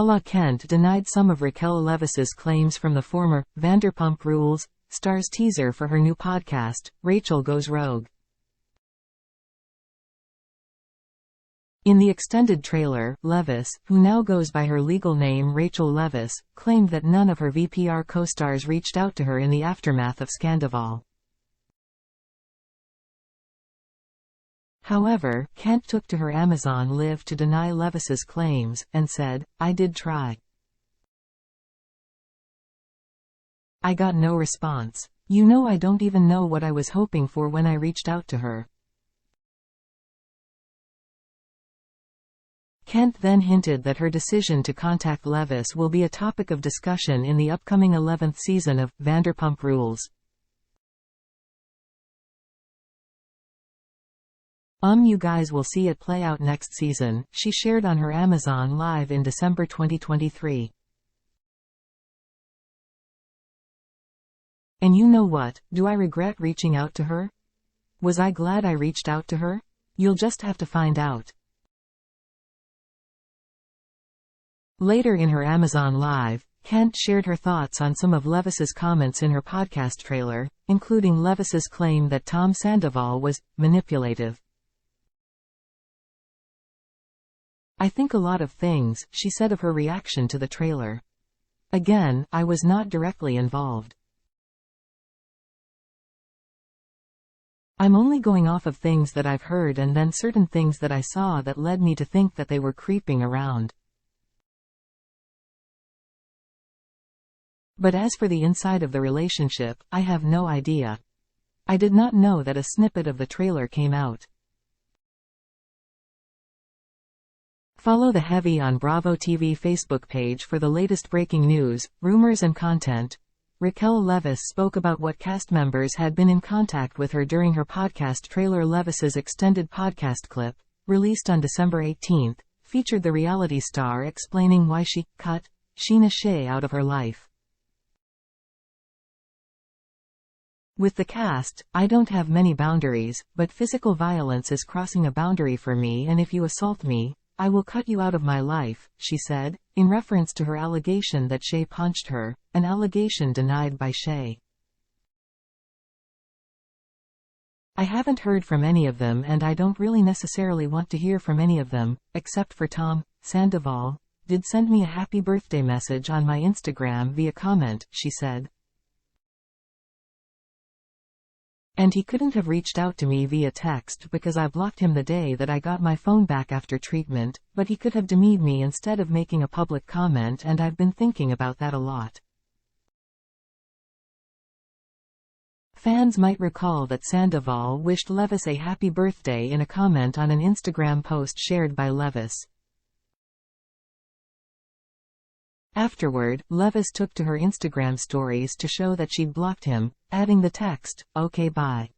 Lala Kent denied some of Raquel Leviss's claims from the former Vanderpump Rules star's teaser for her new podcast, Rachel Goes Rogue. In the extended trailer, Leviss, who now goes by her legal name Raquel Leviss, claimed that none of her VPR co-stars reached out to her in the aftermath of Scandoval. However, Kent took to her Amazon Live to deny Leviss's claims, and said, "I did try. I got no response. You know, I don't even know what I was hoping for when I reached out to her." Kent then hinted that her decision to contact Leviss will be a topic of discussion in the upcoming 11th season of Vanderpump Rules. You guys will see it play out next season," she shared on her Amazon Live in December 2023. And you know what, do I regret reaching out to her? Was I glad I reached out to her? You'll just have to find out. Later in her Amazon Live, Kent shared her thoughts on some of Leviss's comments in her podcast trailer, including Leviss's claim that Tom Sandoval was manipulative. "I think a lot of things," she said of her reaction to the trailer. "Again, I was not directly involved. I'm only going off of things that I've heard and then certain things that I saw that led me to think that they were creeping around. But as for the inside of the relationship, I have no idea. I did not know that a snippet of the trailer came out." Follow the Heavy on Bravo TV Facebook page for the latest breaking news, rumors and content. Raquel Leviss spoke about what cast members had been in contact with her during her podcast trailer. Leviss's extended podcast clip, released on December 18, featured the reality star explaining why she cut Sheena Shea out of her life. "With the cast, I don't have many boundaries, but physical violence is crossing a boundary for me, and if you assault me, I will cut you out of my life," she said, in reference to her allegation that Shea punched her, an allegation denied by Shea. "I haven't heard from any of them, and I don't really necessarily want to hear from any of them, except for Tom Sandoval. Did send me a happy birthday message on my Instagram via comment," she said. "And he couldn't have reached out to me via text because I blocked him the day that I got my phone back after treatment, but he could have DM'd me instead of making a public comment, and I've been thinking about that a lot." Fans might recall that Sandoval wished Leviss a happy birthday in a comment on an Instagram post shared by Leviss. Afterward, Leviss took to her Instagram stories to show that she'd blocked him, adding the text, "Okay, bye."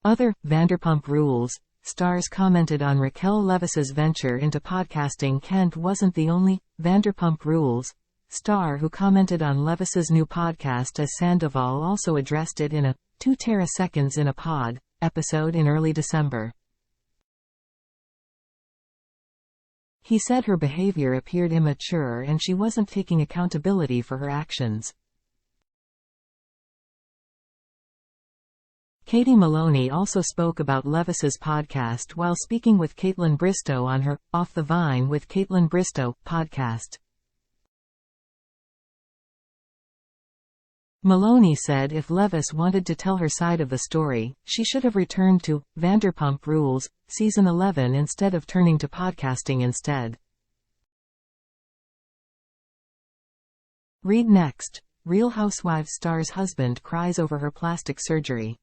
Other Vanderpump Rules stars commented on Raquel Leviss's venture into podcasting. Kent wasn't the only Vanderpump Rules star who commented on Leviss's new podcast, as Sandoval also addressed it in a 2 Teraseconds in a Pod episode in early December. He said her behavior appeared immature and she wasn't taking accountability for her actions. Katie Maloney also spoke about Leviss's podcast while speaking with Caitlin Bristow on her Off the Vine with Caitlin Bristow podcast. Maloney said if Leviss wanted to tell her side of the story, she should have returned to Vanderpump Rules, Season 11 instead of turning to podcasting instead. Read next. Real Housewives star's husband cries over her plastic surgery.